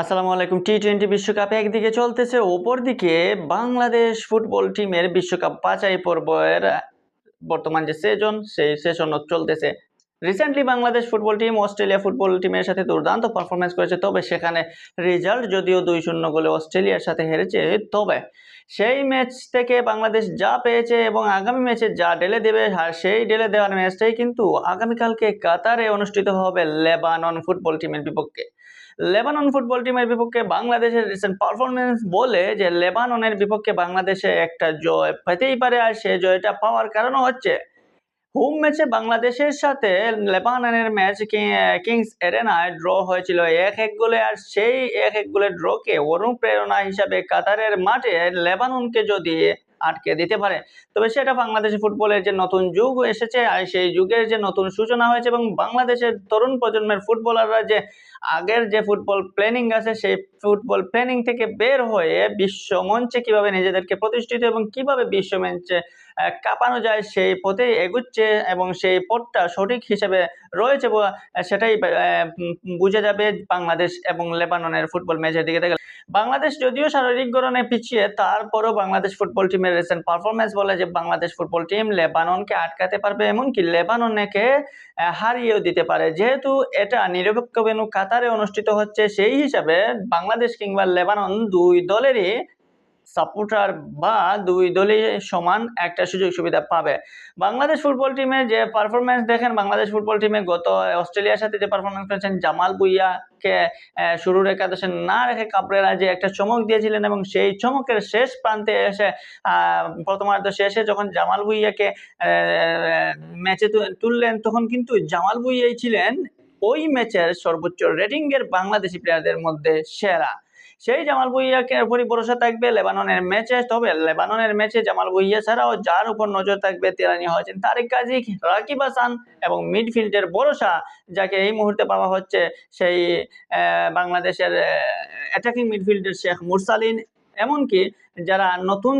আসসালামু আলাইকুম। টি-20 বিশ্বকাপ একদিকে চলতেছে, অপরদিকে বাংলাদেশ ফুটবল টিমের বিশ্বকাপ বাছাই পর্বের বর্তমান যে সেই সেশনও চলতেছে। Recently Bangladesh football team Australia football টিমের সাথে দুর্দান্ত পারফরম্যান্স করেছে। তবে সেখানে রেজাল্ট যদিও 2-0 গোলে অস্ট্রেলিয়ার সাথে হেরেছে। তবে সেই ম্যাচ থেকে বাংলাদেশ যা পেয়েছে এবং আগামী ম্যাচে যা ঢেলে দেবে, আর সেই ঢেলে দেওয়ার ম্যাচটাই কিন্তু আগামীকালকে কাতারে অনুষ্ঠিত হবে লেবানন ফুটবল টিমের বিপক্ষে। লেবানন ফুটবল টিমের বিপক্ষে বাংলাদেশের রিসেন্ট পারফরমেন্স বলে যে লেবাননের বিপক্ষে বাংলাদেশে একটা জয় পেতেই পারে, আর সেই জয়টা পাওয়ার কারণও হচ্ছে হোম ম্যাচে বাংলাদেশের সাথে লেবাননের ম্যাচ কিংস এরেনায় ড্র হয়েছিল 1-1 গোলে। আর সেই 1-1 গোলের ড্রকে অনুপ্রেরণা হিসাবে কাতারের মাঠে লেবাননকে যদি আটকে দিতে পারে, তবে সেটা বাংলাদেশের ফুটবলের যে নতুন যুগ এসেছে, আর সেই যুগের যে নতুন সূচনা হয়েছে এবং বাংলাদেশের তরুণ প্রজন্মের ফুটবলাররা যে আগের যে ফুটবল প্ল্যানিং আছে, সেই ফুটবল প্ল্যানিং থেকে বের হয়ে বিশ্ব মঞ্চে কিভাবে নিজেদেরকে প্রতিষ্ঠিত এবং কিভাবে বিশ্ব মঞ্চে কাঁপানো যায় সেই পথেই এগুচ্ছে এবং সেই পথটা সঠিক হিসেবে রয়েছে সেটাই বুঝে যাবে বাংলাদেশ এবং লেবাননের ফুটবল ম্যাচের দিকে দেখলে। বাংলাদেশ যদিও শারীরিক গড়নে পিছিয়ে, তারপরও বাংলাদেশ ফুটবল টিমের রিসেন্ট পারফরমেন্স বলে যে বাংলাদেশ ফুটবল টিম লেবাননকে আটকাতে পারবে, এমনকি লেবাননকে হারিয়েও দিতে পারে। যেহেতু এটা নিরপেক্ষ ভেন্যু কাতারে অনুষ্ঠিত হচ্ছে, সেই হিসাবে বাংলাদেশ কিংবা লেবানন দুই দলেরই সাপোর্টার বা দুই দলই সমান একটা সুযোগ সুবিধা পাবে। বাংলাদেশ ফুটবল টিমের যে পারফরমেন্স দেখেন, বাংলাদেশ ফুটবল টিমে গত অস্ট্রেলিয়ার সাথে যে পারফরমেন্স করেছেন, জামাল ভুঁইয়াকে শুরুর একাদশে না রেখে কাবরেরা যে একটা চমক দিয়েছিলেন এবং সেই চমকের শেষ প্রান্তে এসে প্রথমার্ধ শেষে যখন জামাল ভুঁইয়াকে ম্যাচে তুললেন, তখন কিন্তু জামাল ভুঁইয়াই ছিলেন ওই ম্যাচের সর্বোচ্চ রেটিং এর বাংলাদেশি প্লেয়ারদের মধ্যে সেরা। সেই জামাল ভুঁইয়াকে উপরই ভরসা থাকবে লেবাননের ম্যাচে। তবে লেবাননের ম্যাচে জামাল ভুঁইয়া ছাড়াও যার উপর নজর থাকবে তিনি হচ্ছেন তারিক কাজী, রাকিব হাসান এবং মিডফিল্ডের ভরসা যাকে এই মুহূর্তে পাওয়া হচ্ছে সেই বাংলাদেশের অ্যাটাকিং মিডফিল্ডের শেখ মুরসালিন, এমনকি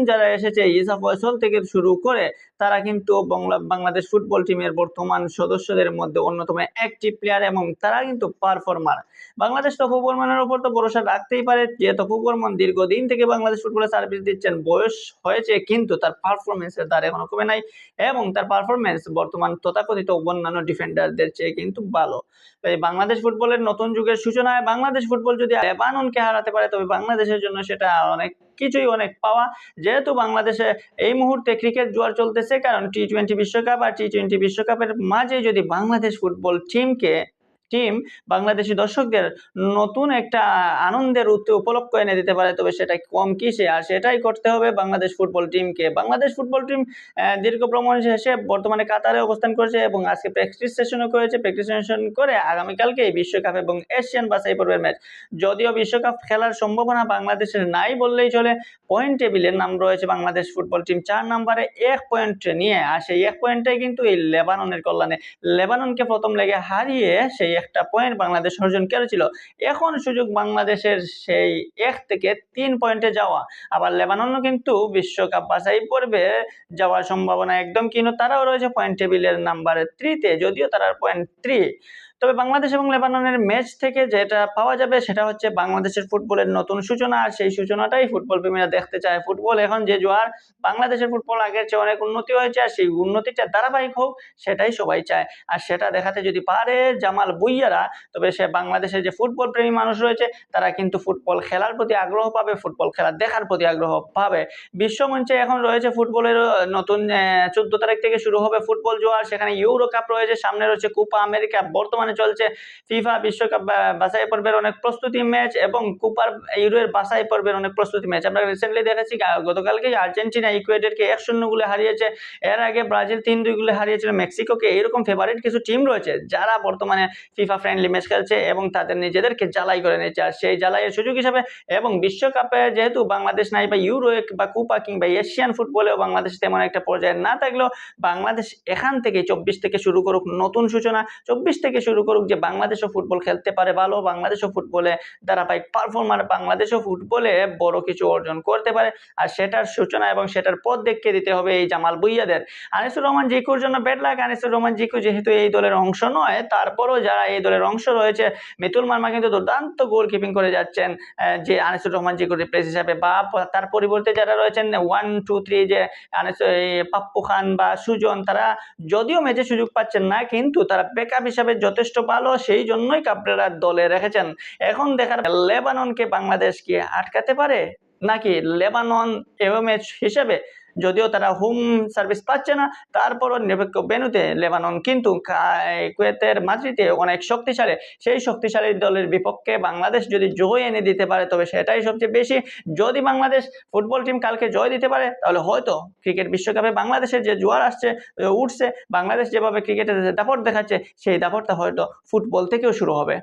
যারা এসেছে ইসা ফয়সল থেকে শুরু করে তারা কিন্তু বাংলাদেশ ফুটবল টিমের বর্তমান সদস্যদের মধ্যে অন্যতম অ্যাক্টিভ প্লেয়ার এবং তারা কিন্তু পারফর্মার। বাংলাদেশ তপু বর্মনের উপর তো ভরসা রাখতেই পারে, যে তপু বর্মন দীর্ঘদিন থেকে বাংলাদেশ ফুটবলে সার্ভিস দিচ্ছেন। বয়স হয়েছে কিন্তু তার পারফরমেন্সের দ্বার এখনো কমে নাই এবং তার পারফরমেন্স বর্তমান তথাকথিত অন্যান্য ডিফেন্ডারদের চেয়ে কিন্তু ভালো। এই বাংলাদেশ ফুটবলের নতুন যুগের সূচনায় বাংলাদেশ ফুটবল যদি লেবাননকে হারাতে পারে, তবে বাংলাদেশের জন্য সেটা অনেক পাওয়া। যেহেতু বাংলাদেশে এই মুহূর্তে ক্রিকেট জোয়ার চলতেছে, কারণ টি-20 বিশ্বকাপ, আর টি-20 বিশ্বকাপের মাঝে যদি বাংলাদেশ ফুটবল টিম বাংলাদেশি দর্শকদের নতুন একটা আনন্দের উপলক্ষ এনে দিতে পারে, তবে সেটা কম কিসে, আর সেটাই করতে হবে বাংলাদেশ ফুটবল টিমকে। বাংলাদেশ ফুটবল টিম দীর্ঘ ভ্রমণ শেষে বর্তমানে কাতারে অবস্থান করেছে এবং আজকে প্র্যাকটিস সেশনও করেছে। প্র্যাকটিস সেশন করে আগামীকালকে বিশ্বকাপ এবং এশিয়ান বাছাই পর্বের ম্যাচ। যদিও বিশ্বকাপ খেলার সম্ভাবনা বাংলাদেশের নাই বললেই চলে, পয়েন্ট টেবিলের নাম রয়েছে বাংলাদেশ ফুটবল টিম 4 নম্বরে 1 পয়েন্ট নিয়ে, আর সেই 1 পয়েন্টটাই কিন্তু এই লেবাননের কল্যাণে। লেবাননকে প্রথম লেগে হারিয়ে সেই একটা পয়েন্ট বাংলাদেশ অর্জন করেছিল। এখন সুযোগ বাংলাদেশের সেই 1 থেকে 3 পয়েন্টে যাওয়া। আবার লেবাননও কিন্তু বিশ্বকাপ বাছাই পর্বে যাওয়ার সম্ভাবনা একদম কিন্তু তারাও রয়েছে পয়েন্ট টেবিলের নাম্বার 3-তে, যদিও তারা পয়েন্ট 3। তবে বাংলাদেশ এবং লেবাননের ম্যাচ থেকে যেটা পাওয়া যাবে সেটা হচ্ছে বাংলাদেশের ফুটবলের নতুন সূচনা, আর সেই সূচনাটাই ফুটবল প্রেমীরা দেখতে চায়। ফুটবল এখন যে জোয়ার, বাংলাদেশের ফুটবল আগের চেয়ে অনেক উন্নতি হয়েছে, আর সেই উন্নতিটা ধারাবাহিক হোক সেটাই সবাই চায়। আর সেটা দেখাতে যদি পারে জামাল ভুঁইয়ারা, তবে সে বাংলাদেশের যে ফুটবল প্রেমী মানুষ রয়েছে তারা কিন্তু ফুটবল খেলার প্রতি আগ্রহ পাবে, ফুটবল খেলা দেখার প্রতি আগ্রহ পাবে। বিশ্বমঞ্চে এখন রয়েছে ফুটবলের নতুন 14 তারিখ থেকে শুরু হবে ফুটবল জোয়ার। সেখানে ইউরো কাপ রয়েছে, সামনে রয়েছে কোপা আমেরিকা, বর্তমানে চলছে ফিফা বিশ্বকাপ বাছাই পর্বের অনেক প্রস্তুতি ম্যাচ এবং কুপার ইউরোর বাছাই পর্বের অনেক প্রস্তুতি ম্যাচ। আমরা রিসেন্টলি দেখেছি গতকালকে আর্জেন্টিনা ইকুয়েডরকে 1-0 গোলে হারিয়েছে, এর আগে ব্রাজিল 3-2 গোলে হারিয়েছিল মেক্সিকোকে। এরকম ফেভারিট কিছু টিম রয়েছে যারা বর্তমানে ফিফা ফ্রেন্ডলি ম্যাচ খেলছে এবং তাদের নিজেদেরকে জ্বালাই করে নিচ্ছে, আর সেই জ্বালাইয়ের সুযোগ হিসাবে এবং বিশ্বকাপে যেহেতু বাংলাদেশ নাই বা ইউরো বা কুপা কিংবা এশিয়ান ফুটবলেও বাংলাদেশ তেমন একটা পর্যায়ে না থাকলেও বাংলাদেশ এখান থেকে 24 থেকে শুরু করুক নতুন সূচনা, 24 থেকে শুরু শুরু করুক যে বাংলাদেশও ফুটবল খেলতে পারে ভালো, বাংলাদেশও ফুটবলে ধারাবাহিক পারফর্মার, বাংলাদেশও ফুটবলে বড় কিছু অর্জন করতে পারে। আর সেটার সূচনা এবং সেটার পথ দেখিয়ে দিতে হবে এই জামাল ভুঁইয়াদের। আনিসুর রহমান জিকুর জন্য ব্যাড লাক। আনিসুর রহমান জিকু যেহেতু এই দলের অংশ নয়, তারপরও যারা এই দলের অংশ রয়েছে, মিতুল মার্মা কিন্তু দুর্দান্ত গোলকিপিং করে যাচ্ছেন যে আনিসুর রহমান জিকুর রিপ্লেস হিসাবে, বা তার পরিবর্তে যারা রয়েছেন 1, 2, 3 যে পাপ্পু খান বা সুজন, তারা যদিও ম্যাচে সুযোগ পাচ্ছেন না, কিন্তু তারা ব্যাকআপ হিসাবে যথেষ্ট ভালো, সেই জন্যই কাবরেরা দলে রেখেছেন। এখন দেখার লেবাননকে বাংলাদেশ কি আটকাতে পারে, নাকি লেবানন এও ম্যাচ হিসেবে যদিও তারা হোম সার্ভিস পাচ্ছে না, তারপরও নিরপেক্ষ ভেন্যুতে লেবানন কিন্তু কুয়েতের মাদ্রিদে অনেক শক্তিশালী। সেই শক্তিশালী দলের বিপক্ষে বাংলাদেশ যদি জয় এনে দিতে পারে, তবে সেটাই সবচেয়ে বেশি। যদি বাংলাদেশ ফুটবল টিম কালকে জয় দিতে পারে, তাহলে হয়তো ক্রিকেট বিশ্বকাপে বাংলাদেশের যে জোয়ার উঠছে, বাংলাদেশ যেভাবে ক্রিকেটে দাপট দেখাচ্ছে, সেই দাপটটা হয়তো ফুটবল থেকেও শুরু হবে।